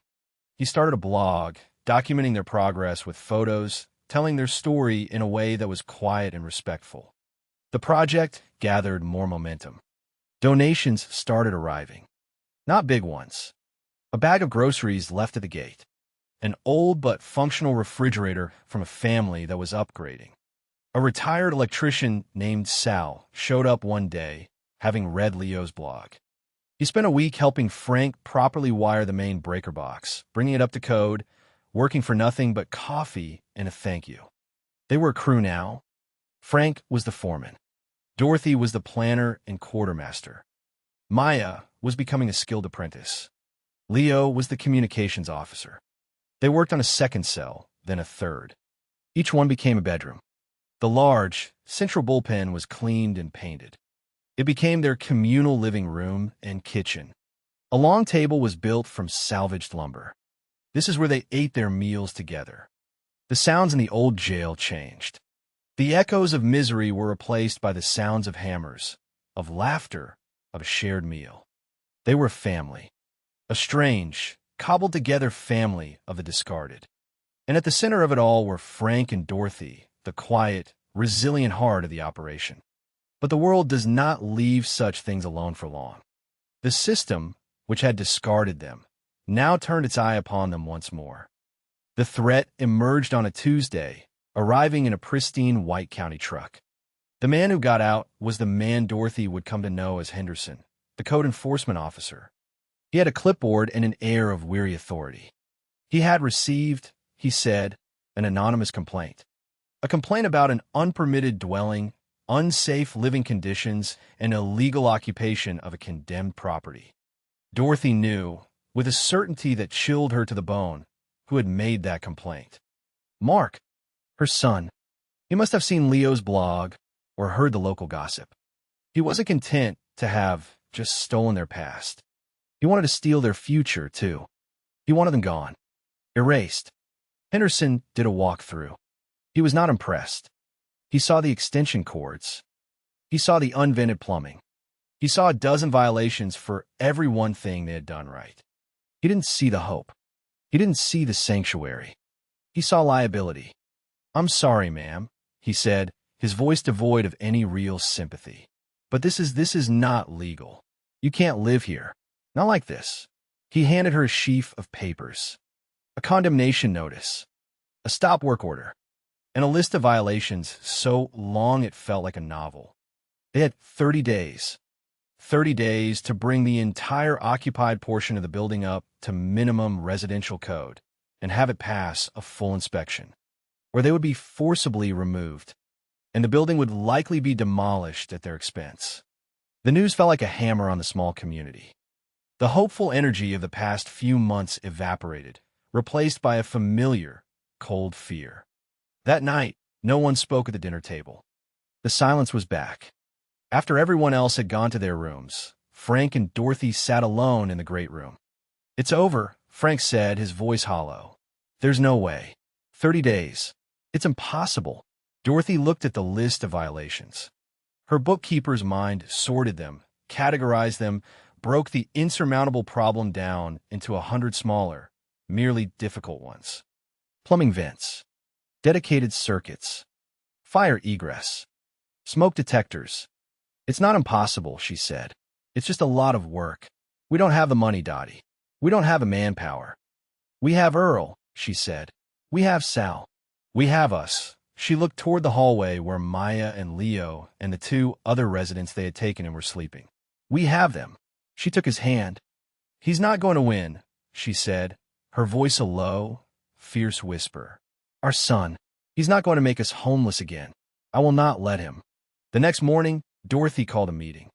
A: He started a blog, documenting their progress with photos, telling their story in a way that was quiet and respectful. The project gathered more momentum. Donations started arriving. Not big ones. A bag of groceries left at the gate. An old but functional refrigerator from a family that was upgrading. A retired electrician named Sal showed up one day, having read Leo's blog. He spent a week helping Frank properly wire the main breaker box, bringing it up to code, working for nothing but coffee and a thank you. They were a crew now. Frank was the foreman. Dorothy was the planner and quartermaster. Maya was becoming a skilled apprentice. Leo was the communications officer. They worked on a second cell, then a third. Each one became a bedroom. The large, central bullpen was cleaned and painted. It became their communal living room and kitchen. A long table was built from salvaged lumber. This is where they ate their meals together. The sounds in the old jail changed. The echoes of misery were replaced by the sounds of hammers, of laughter, of a shared meal. They were family, a strange, cobbled-together family of the discarded. And at the center of it all were Frank and Dorothy, the quiet, resilient heart of the operation. But the world does not leave such things alone for long. The system, which had discarded them, now turned its eye upon them once more. The threat emerged on a Tuesday, arriving in a pristine White County truck. The man who got out was the man Dorothy would come to know as Henderson, the code enforcement officer. He had a clipboard and an air of weary authority. He had received, he said, an anonymous complaint. A complaint about an unpermitted dwelling, unsafe living conditions, and illegal occupation of a condemned property. Dorothy knew, with a certainty that chilled her to the bone, who had made that complaint. Mark, her son. He must have seen Leo's blog or heard the local gossip. He wasn't content to have just stolen their past. He wanted to steal their future, too. He wanted them gone, erased. Henderson did a walkthrough. He was not impressed. He saw the extension cords. He saw the unvented plumbing. He saw a dozen violations for every one thing they had done right. He didn't see the hope. He didn't see the sanctuary. He saw liability. "I'm sorry, ma'am," he said, his voice devoid of any real sympathy. "But this is not legal. You can't live here. Not like this." He handed her a sheaf of papers. A condemnation notice, a stop work order, and a list of violations so long it felt like a novel. They had 30 days. 30 days to bring the entire occupied portion of the building up to minimum residential code and have it pass a full inspection, or they would be forcibly removed, and the building would likely be demolished at their expense. The news fell like a hammer on the small community. The hopeful energy of the past few months evaporated, replaced by a familiar, cold fear. That night, no one spoke at the dinner table. The silence was back. After everyone else had gone to their rooms, Frank and Dorothy sat alone in the great room. "It's over," Frank said, his voice hollow. "There's no way. 30 days. It's impossible." Dorothy looked at the list of violations. Her bookkeeper's mind sorted them, categorized them, broke the insurmountable problem down into 100 smaller, merely difficult ones. Plumbing vents, dedicated circuits, fire egress, smoke detectors. "It's not impossible," she said. "It's just a lot of work. We don't have the money, Dottie. We don't have the manpower. We have Earl," she said. "We have Sal. We have us." She looked toward the hallway where Maya and Leo and the 2 other residents they had taken in were sleeping. "We have them." She took his hand. "He's not going to win," she said, her voice a low, fierce whisper. "Our son. He's not going to make us homeless again. I will not let him." The next morning, Dorothy called a meeting.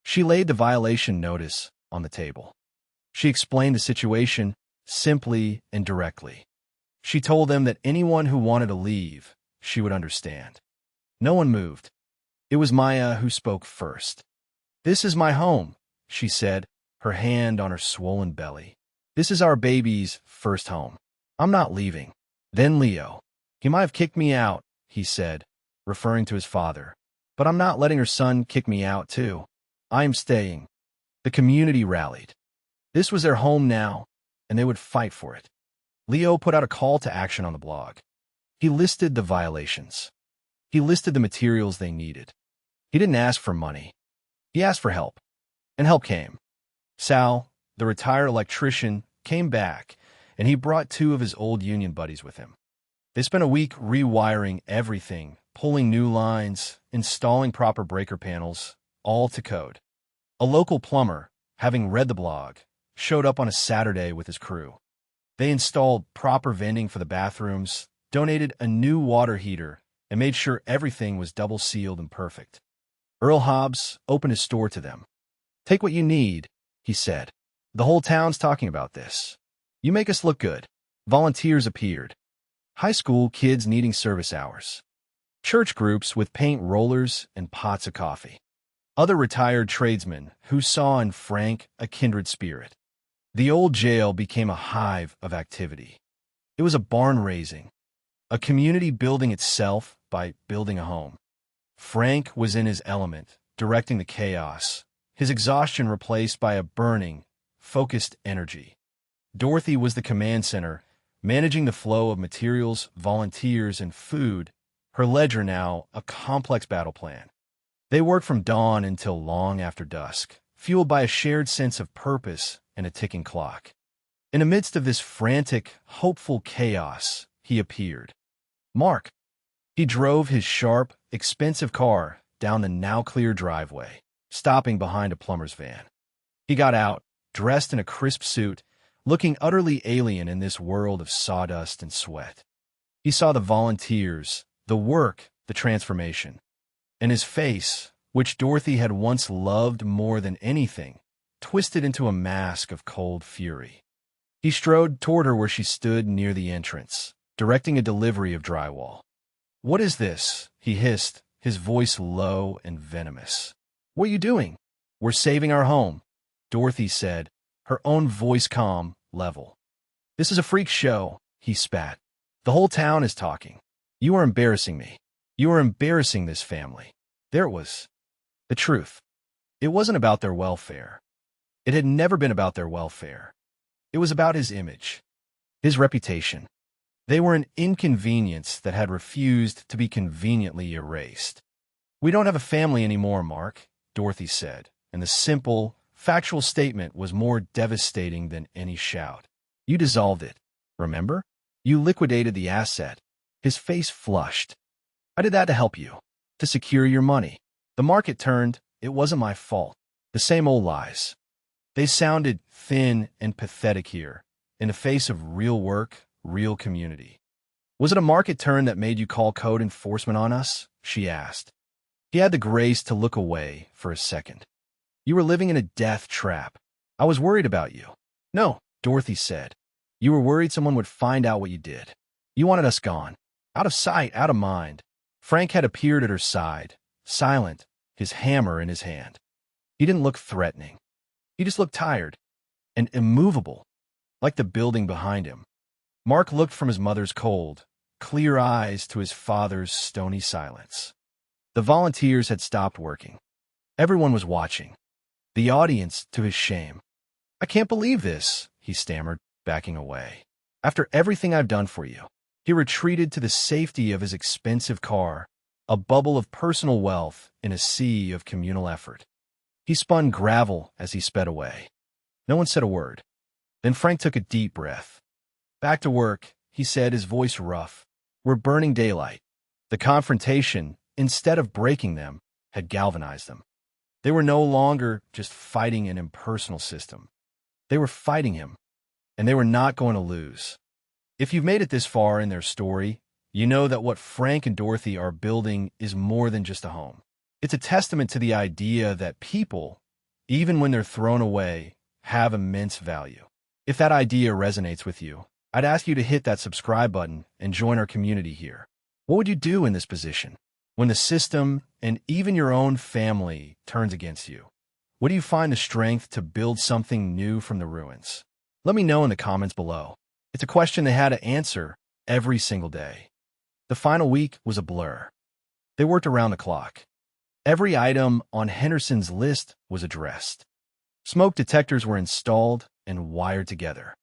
A: She laid the violation notice on the table. She explained the situation simply and directly. She told them that anyone who wanted to leave, she would understand. No one moved. It was Maya who spoke first. "This is my home," she said, her hand on her swollen belly. "This is our baby's first home. I'm not leaving." Then Leo. "He might have kicked me out," he said, referring to his father. "But I'm not letting her son kick me out, too. I am staying." The community rallied. This was their home now, and they would fight for it. Leo put out a call to action on the blog. He listed the violations. He listed the materials they needed. He didn't ask for money. He asked for help. And help came. Sal, the retired electrician, came back, and he brought 2 of his old union buddies with him. They spent a week rewiring everything, pulling new lines, installing proper breaker panels, all to code. A local plumber, having read the blog, showed up on a Saturday with his crew. They installed proper vending for the bathrooms, donated a new water heater, and made sure everything was double-sealed and perfect. Earl Hobbs opened his store to them. "Take what you need," he said. "The whole town's talking about this. You make us look good." Volunteers appeared. High school kids needing service hours. Church groups with paint rollers and pots of coffee. Other retired tradesmen who saw in Frank a kindred spirit. The old jail became a hive of activity. It was a barn raising, a community building itself by building a home. Frank was in his element, directing the chaos, his exhaustion replaced by a burning, focused energy. Dorothy was the command center, managing the flow of materials, volunteers, and food, her ledger now a complex battle plan. They worked from dawn until long after dusk, fueled by a shared sense of purpose and a ticking clock. In the midst of this frantic, hopeful chaos, he appeared. Mark. He drove his sharp, expensive car down the now-clear driveway, stopping behind a plumber's van. He got out, dressed in a crisp suit, looking utterly alien in this world of sawdust and sweat. He saw the volunteers, the work, the transformation. And his face, which Dorothy had once loved more than anything, twisted into a mask of cold fury. He strode toward her where she stood near the entrance, directing a delivery of drywall. "What is this?" he hissed, his voice low and venomous. "What are you doing?" "We're saving our home," Dorothy said, her own voice calm, level. "This is a freak show," he spat. "The whole town is talking. You are embarrassing me. You are embarrassing this family." There it was. The truth. It wasn't about their welfare. It had never been about their welfare. It was about his image, his reputation. They were an inconvenience that had refused to be conveniently erased. "We don't have a family anymore, Mark," Dorothy said, and the simple, factual statement was more devastating than any shout. "You dissolved it, remember? You liquidated the asset." His face flushed. "I did that to help you, to secure your money. The market turned. It wasn't my fault." The same old lies. They sounded thin and pathetic here, in the face of real work, real community. "Was it a market turn that made you call code enforcement on us?" she asked. He had the grace to look away for a second. "You were living in a death trap. I was worried about you." "No," Dorothy said. "You were worried someone would find out what you did. You wanted us gone. Out of sight, out of mind." Frank had appeared at her side, silent, his hammer in his hand. He didn't look threatening. He just looked tired and immovable, like the building behind him. Mark looked from his mother's cold, clear eyes to his father's stony silence. The volunteers had stopped working. Everyone was watching. The audience, to his shame. "I can't believe this," he stammered, backing away. "After everything I've done for you." He retreated to the safety of his expensive car, a bubble of personal wealth in a sea of communal effort. He spun gravel as he sped away. No one said a word. Then Frank took a deep breath. "Back to work," he said, his voice rough. "We're burning daylight." The confrontation, instead of breaking them, had galvanized them. They were no longer just fighting an impersonal system. They were fighting him, and they were not going to lose. If you've made it this far in their story, you know that what Frank and Dorothy are building is more than just a home. It's a testament to the idea that people, even when they're thrown away, have immense value. If that idea resonates with you, I'd ask you to hit that subscribe button and join our community here. What would you do in this position? When the system and even your own family turns against you, what do you find the strength to build something new from the ruins? Let me know in the comments below. It's a question they had to answer every single day. The final week was a blur. They worked around the clock. Every item on Henderson's list was addressed. Smoke detectors were installed and wired together.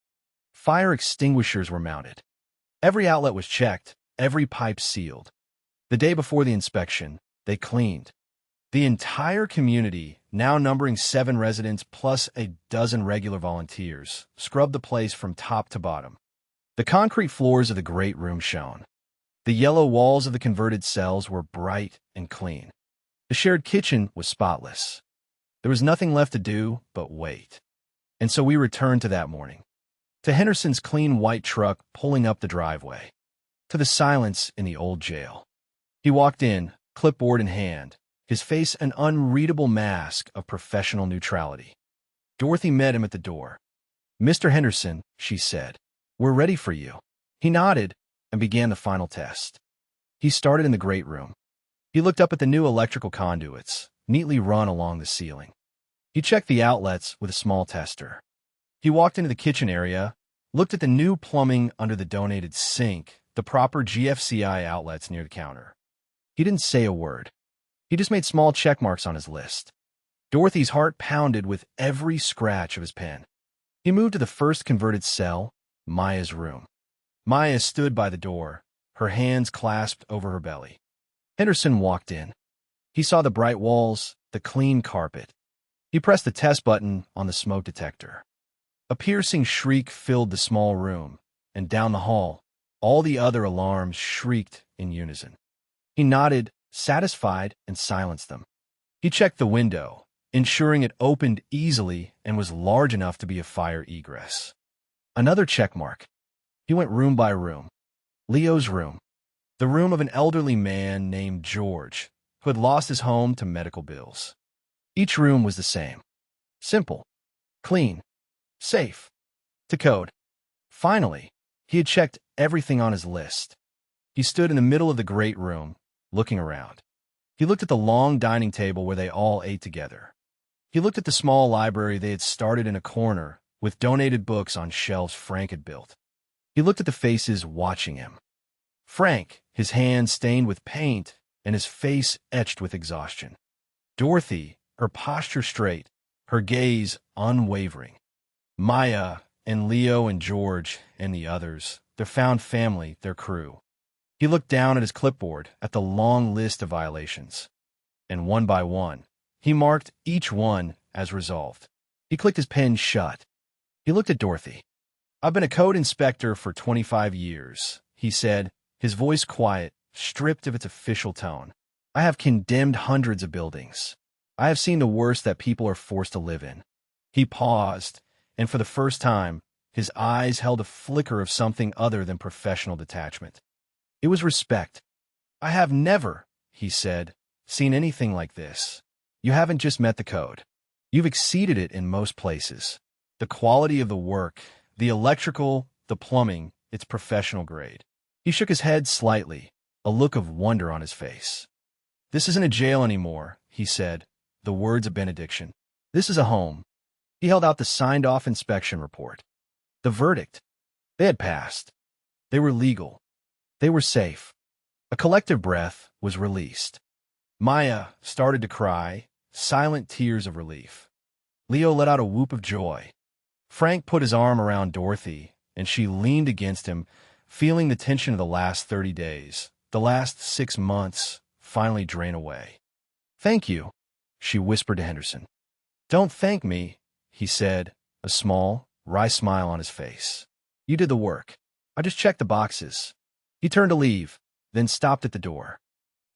A: Fire extinguishers were mounted. Every outlet was checked, every pipe sealed. The day before the inspection, they cleaned. The entire community, now numbering 7 residents plus a dozen regular volunteers, scrubbed the place from top to bottom. The concrete floors of the great room shone. The yellow walls of the converted cells were bright and clean. The shared kitchen was spotless. There was nothing left to do but wait. And so we returned to that morning. To Henderson's clean white truck pulling up the driveway. To the silence in the old jail. He walked in, clipboard in hand, his face an unreadable mask of professional neutrality. Dorothy met him at the door. "Mr. Henderson," she said, "we're ready for you." He nodded and began the final test. He started in the great room. He looked up at the new electrical conduits, neatly run along the ceiling. He checked the outlets with a small tester. He walked into the kitchen area, looked at the new plumbing under the donated sink, the proper GFCI outlets near the counter. He didn't say a word. He just made small check marks on his list. Dorothy's heart pounded with every scratch of his pen. He moved to the first converted cell, Maya's room. Maya stood by the door, her hands clasped over her belly. Henderson walked in. He saw the bright walls, the clean carpet. He pressed the test button on the smoke detector. A piercing shriek filled the small room, and down the hall, all the other alarms shrieked in unison. He nodded, satisfied, and silenced them. He checked the window, ensuring it opened easily and was large enough to be a fire egress. Another check mark. He went room by room. Leo's room. The room of an elderly man named George, who had lost his home to medical bills. Each room was the same. Simple, clean, safe, to code. Finally, he had checked everything on his list. He stood in the middle of the great room, looking around. He looked at the long dining table where they all ate together. He looked at the small library they had started in a corner, with donated books on shelves Frank had built. He looked at the faces watching him. Frank, his hands stained with paint and his face etched with exhaustion. Dorothy, her posture straight, her gaze unwavering. Maya and Leo and George and the others, their found family, their crew. He looked down at his clipboard at the long list of violations. And one by one, he marked each one as resolved. He clicked his pen shut. He looked at Dorothy. "I've been a code inspector for 25 years, he said, his voice quiet, stripped of its official tone. I have condemned hundreds of buildings. I have seen the worst that people are forced to live in." He paused, and for the first time, his eyes held a flicker of something other than professional detachment. It was respect. "I have never," he said, "seen anything like this. You haven't just met the code. You've exceeded it in most places. The quality of the work, the electrical, the plumbing, it's professional grade." He shook his head slightly, a look of wonder on his face. "This isn't a jail anymore," he said, the words of benediction. "This is a home." He held out the signed-off inspection report. The verdict. They had passed. They were legal. They were safe. A collective breath was released. Maya started to cry, silent tears of relief. Leo let out a whoop of joy. Frank put his arm around Dorothy, and she leaned against him, feeling the tension of the last 30 days, the last 6 months, finally drain away. "Thank you," she whispered to Henderson. "Don't thank me," he said, a small, wry smile on his face. "You did the work. I just checked the boxes." He turned to leave, then stopped at the door.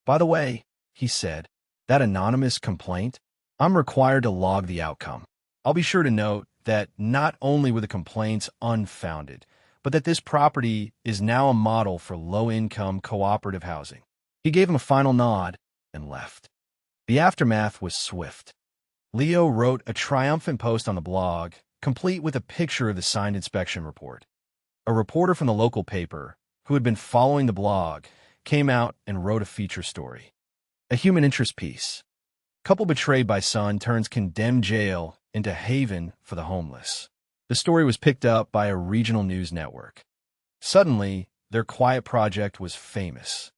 A: "By the way," he said, "that anonymous complaint, I'm required to log the outcome. I'll be sure to note that not only were the complaints unfounded, but that this property is now a model for low-income cooperative housing." He gave him a final nod and left. The aftermath was swift. Leo wrote a triumphant post on the blog, complete with a picture of the signed inspection report. A reporter from the local paper, who had been following the blog, came out and wrote a feature story. A human interest piece. Couple betrayed by son turns condemned jail into haven for the homeless. The story was picked up by a regional news network. Suddenly, their quiet project was famous.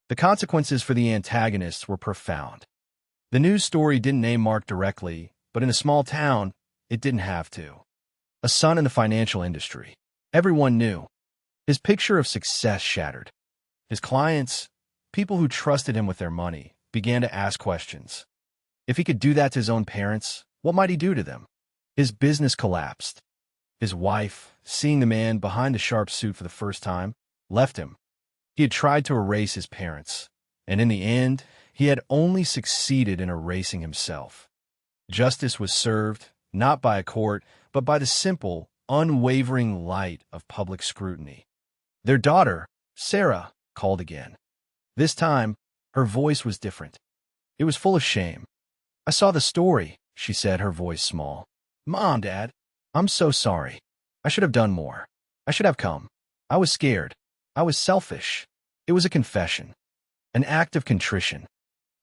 A: The consequences for the antagonists were profound. The news story didn't name Mark directly, but in a small town, it didn't have to. A son in the financial industry. Everyone knew. His picture of success shattered. His clients, people who trusted him with their money, began to ask questions. If he could do that to his own parents, what might he do to them? His business collapsed. His wife, seeing the man behind the sharp suit for the first time, left him. He had tried to erase his parents, and in the end, he had only succeeded in erasing himself. Justice was served, not by a court, but by the simple, unwavering light of public scrutiny. Their daughter, Sarah, called again. This time, her voice was different. It was full of shame. "I saw the story," she said, her voice small. "Mom, Dad, I'm so sorry. I should have done more. I should have come. I was scared. I was selfish." It was a confession. An act of contrition.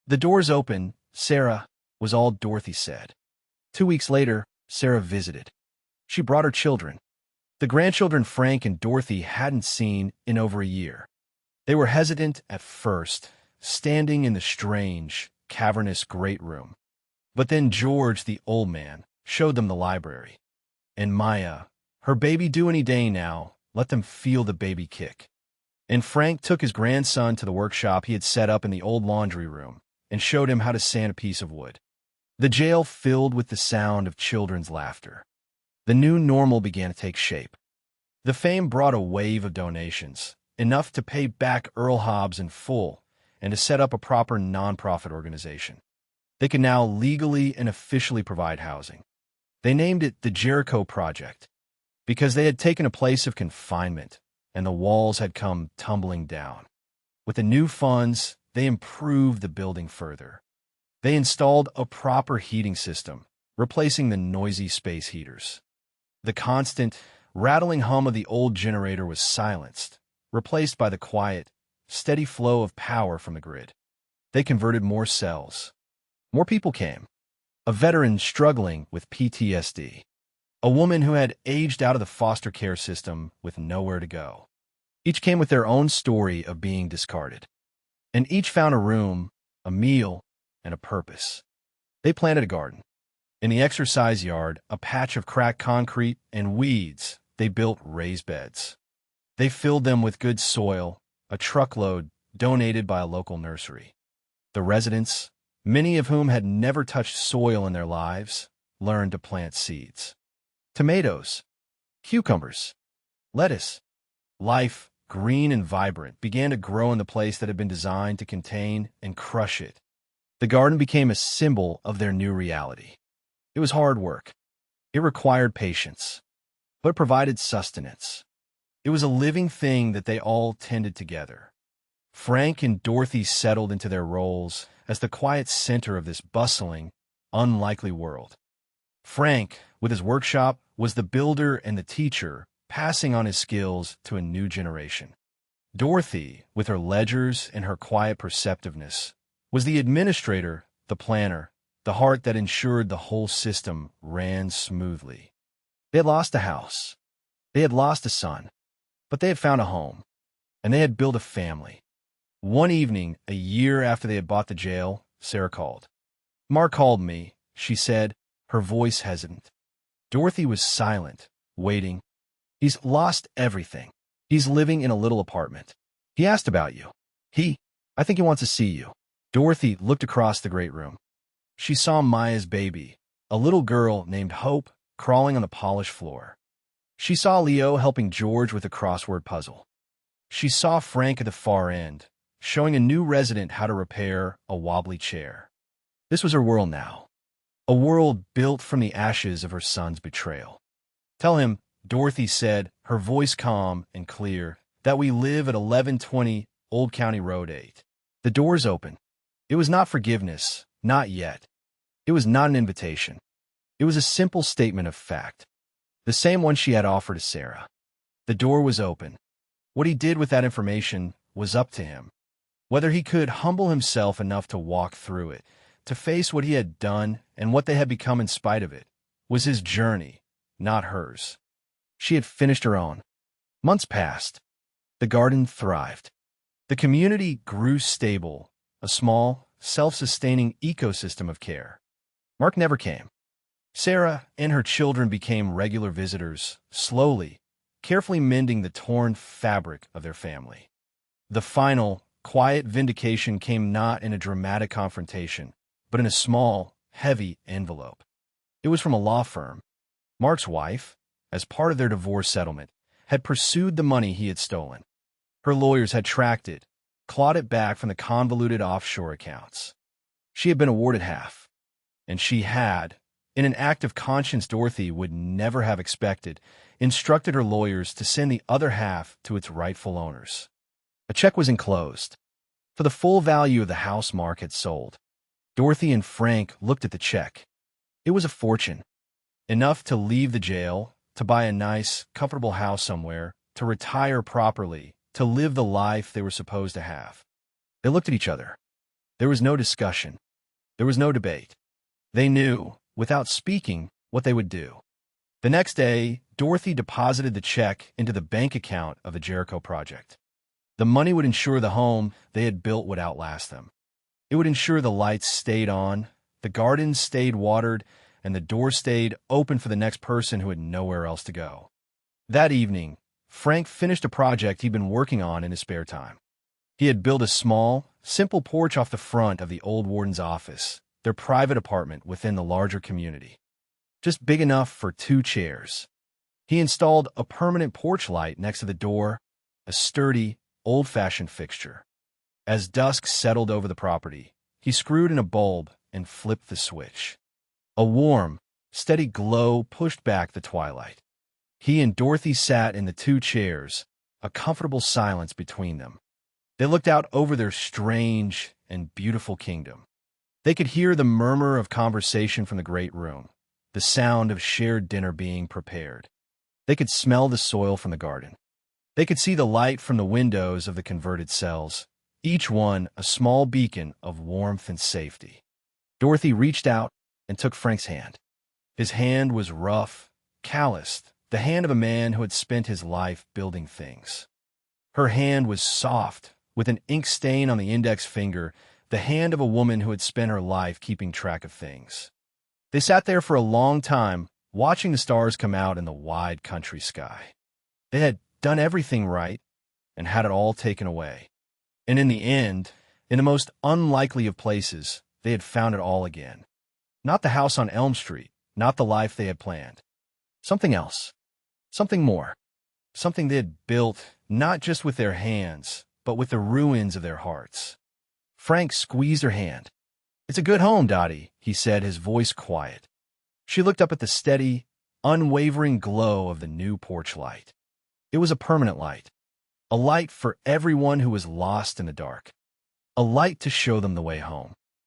A: "The door's open, Sarah," was all Dorothy said. 2 weeks later, Sarah visited. She brought her children. The grandchildren Frank and Dorothy hadn't seen in over a year. They were hesitant at first, standing in the strange, cavernous great room. But then George, the old man, showed them the library. And Maya, her baby due any day now, let them feel the baby kick. And Frank took his grandson to the workshop he had set up in the old laundry room and showed him how to sand a piece of wood. The jail filled with the sound of children's laughter. The new normal began to take shape. The fame brought a wave of donations, enough to pay back Earl Hobbs in full and to set up a proper nonprofit organization. They could now legally and officially provide housing. They named it the Jericho Project because they had taken a place of confinement and the walls had come tumbling down. With the new funds, they improved the building further. They installed a proper heating system, replacing the noisy space heaters. The constant, rattling hum of the old generator was silenced, replaced by the quiet, steady flow of power from the grid. They converted more cells. More people came. A veteran struggling with PTSD. A woman who had aged out of the foster care system with nowhere to go. Each came with their own story of being discarded. And each found a room, a meal, and a purpose. They planted a garden. In the exercise yard, a patch of cracked concrete and weeds, they built raised beds. They filled them with good soil, a truckload donated by a local nursery. The residents, many of whom had never touched soil in their lives, learned to plant seeds. Tomatoes, cucumbers, lettuce. Life, green and vibrant, began to grow in the place that had been designed to contain and crush it. The garden became a symbol of their new reality. It was hard work. It required patience, but it provided sustenance. It was a living thing that they all tended together. Frank and Dorothy settled into their roles as the quiet center of this bustling, unlikely world. Frank, with his workshop, was the builder and the teacher, passing on his skills to a new generation. Dorothy, with her ledgers and her quiet perceptiveness, was the administrator, the planner, the heart that ensured the whole system ran smoothly. They had lost a house. They had lost a son. But they had found a home. And they had built a family. One evening, a year after they had bought the jail, Sarah called. "Mark called me," she said, her voice hesitant. Dorothy was silent, waiting. "He's lost everything. He's living in a little apartment. He asked about you. I think he wants to see you." Dorothy looked across the great room. She saw Maya's baby, a little girl named Hope, crawling on the polished floor. She saw Leo helping George with a crossword puzzle. She saw Frank at the far end, showing a new resident how to repair a wobbly chair. This was her world now, a world built from the ashes of her son's betrayal. "Tell him," Dorothy said, her voice calm and clear, "that we live at 1120 Old County Road 8. The door's open." It was not forgiveness, not yet. It was not an invitation. It was a simple statement of fact, the same one she had offered to Sarah. The door was open. What he did with that information was up to him. Whether he could humble himself enough to walk through it, to face what he had done and what they had become in spite of it, was his journey, not hers. She had finished her own. Months passed. The garden thrived. The community grew stable, a small, self-sustaining ecosystem of care. Mark never came. Sarah and her children became regular visitors, slowly, carefully mending the torn fabric of their family. The final, quiet vindication came not in a dramatic confrontation, but in a small, heavy envelope. It was from a law firm. Mark's wife, as part of their divorce settlement, had pursued the money he had stolen. Her lawyers had tracked it, clawed it back from the convoluted offshore accounts. She had been awarded half, and she had, in an act of conscience Dorothy would never have expected, instructed her lawyers to send the other half to its rightful owners. A check was enclosed for the full value of the house Mark had sold. Dorothy and Frank looked at the check. It was a fortune, enough to leave the jail, to buy a nice, comfortable house somewhere, to retire properly, to live the life they were supposed to have. They looked at each other. There was no discussion. There was no debate. They knew, without speaking, what they would do. The next day, Dorothy deposited the check into the bank account of the Jericho Project. The money would ensure the home they had built would outlast them. It would ensure the lights stayed on, the gardens stayed watered, and the door stayed open for the next person who had nowhere else to go. That evening, Frank finished a project he'd been working on in his spare time. He had built a small, simple porch off the front of the old warden's office, their private apartment within the larger community. Just big enough for 2 chairs. He installed a permanent porch light next to the door, a sturdy, old-fashioned fixture. As dusk settled over the property, he screwed in a bulb and flipped the switch. A warm, steady glow pushed back the twilight. He and Dorothy sat in the 2 chairs, a comfortable silence between them. They looked out over their strange and beautiful kingdom. They could hear the murmur of conversation from the great room, the sound of shared dinner being prepared. They could smell the soil from the garden. They could see the light from the windows of the converted cells, each one a small beacon of warmth and safety. Dorothy reached out and took Frank's hand. His hand was rough, calloused, the hand of a man who had spent his life building things. Her hand was soft, with an ink stain on the index finger, the hand of a woman who had spent her life keeping track of things. They sat there for a long time, watching the stars come out in the wide country sky. They had done everything right and had it all taken away. And in the end, in the most unlikely of places, they had found it all again. Not the house on Elm Street, not the life they had planned. Something else. Something more. Something they had built, not just with their hands, but with the ruins of their hearts. Frank squeezed her hand. "It's a good home, Dottie," he said, his voice quiet. She looked up at the steady, unwavering glow of the new porch light. It was a permanent light. A light for everyone who was lost in the dark. A light to show them the way home.